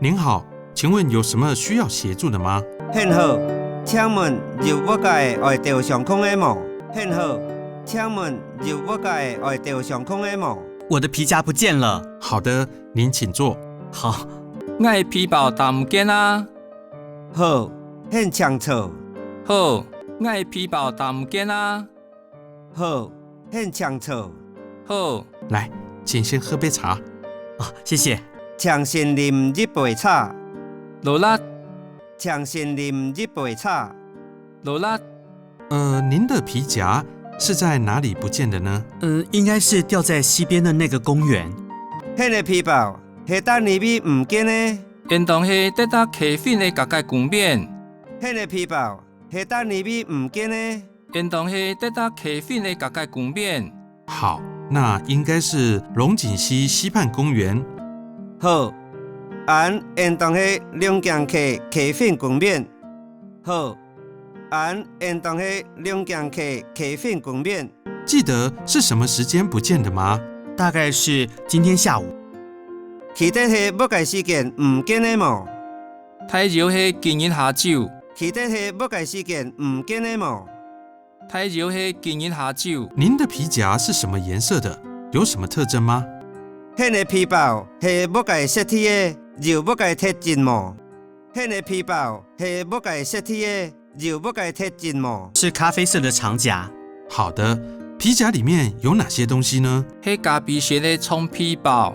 您好，请问有什么需要协助的吗？很好，请问入我家的外条上空的吗？很好，请问入我家的外条上空的吗？我的皮夹不见了。好的，您请坐。好，我的皮包打唔见啊。好，很清楚。好，我的皮包打唔见啊。好，很清楚。好，来，请先喝杯茶。谢谢。请先啉一杯茶。罗拉，请先啉一杯茶。罗拉，您的皮夹是在哪里不见的呢？应该是掉在西边的那个公园。迄个皮包是搭里面唔见呢？因当是得到客粉的家界公园。迄个皮包是搭里面唔见呢？因当是得到客粉的家界公园。好，那应该是龙井溪溪畔公园。好，俺因当是龙井溪客粉公园。好，俺因当是龙井溪客粉公园。记得是什么时间不见的吗？大概是今天下午。其他是要改时间唔见的吗？太热是今日下晝。其他是要改时间唔见的吗？太热是今日下晝。您的皮夹是什么颜色的？有什么特征吗？迄个皮包是要改设体的，就要改贴近吗？迄个皮包是要改设体的，就要改贴近吗？是咖啡色的长夹。好的，皮夹里面有哪些东西呢？是咖啡色的冲皮包。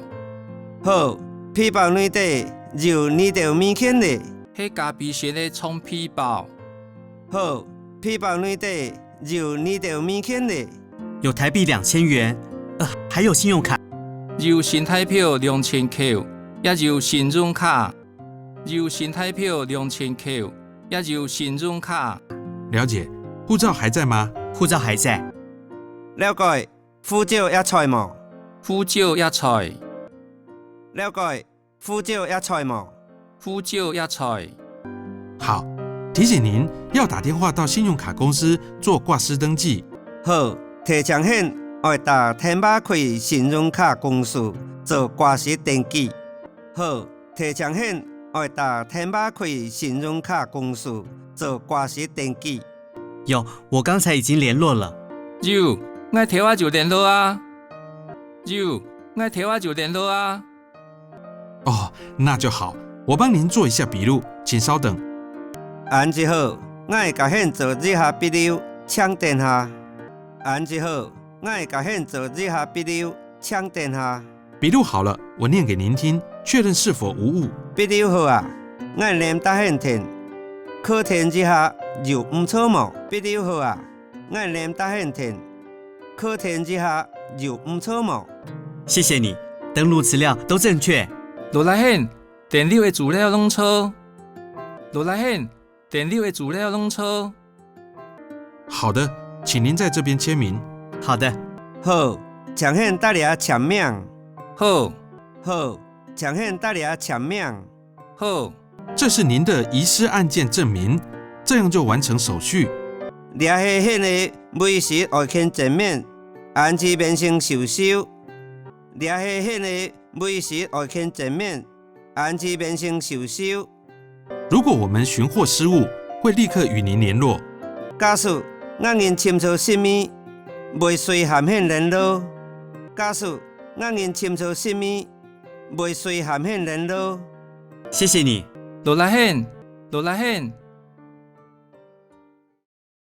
好，皮包内底就捏着物件的。是咖啡色的冲皮包。好，皮包内底就捏着物件的。有台币2000元，还有信用卡。有新台票2000块，也有信用卡。有新台票2000块，也有信用卡。了解，护照还在吗？护照还在。了解，护照也在吗？护照也在。了解，护照也在吗？护照也在。好，提醒您要打电话到信用卡公司做挂失登记。好，提倡险要打天马开信用卡公司做挂失登记。好，提倡险要打天马开信用卡公司做挂失登记。有，我刚才已经联络了。有，我电话就联络啊。有，我电话就联络啊。哦，那就好，我帮您做一下笔录，请稍等。安之好，我会甲险做日下笔录，请等下。安之好，我会甲险做日下笔录，请等下。笔录好了，我念给您听，确认是否无误。笔录好啊，我会念答险填，可填之下就唔错嘛。笔录好啊，我会念答险填，可填之下就唔错嘛。谢谢你，登录资料都正确。罗来显，电脑的资料拢错。罗来显，电脑的资料拢错。好的，请您在这边签名。好的。好，请险大家签名。好，好，请险大家签名。好，这是您的遗失案件证明，这样就完成手续。抓去迄个美食外圈前面，安置免生收收。抓去迄个美食外圈前面，安置免生收收。如果我们寻获失物，会立刻与您联络。假使我因签错什么，未随函件联络。假使我因签错什么，未随函件联络。谢谢你。罗来显，罗来显。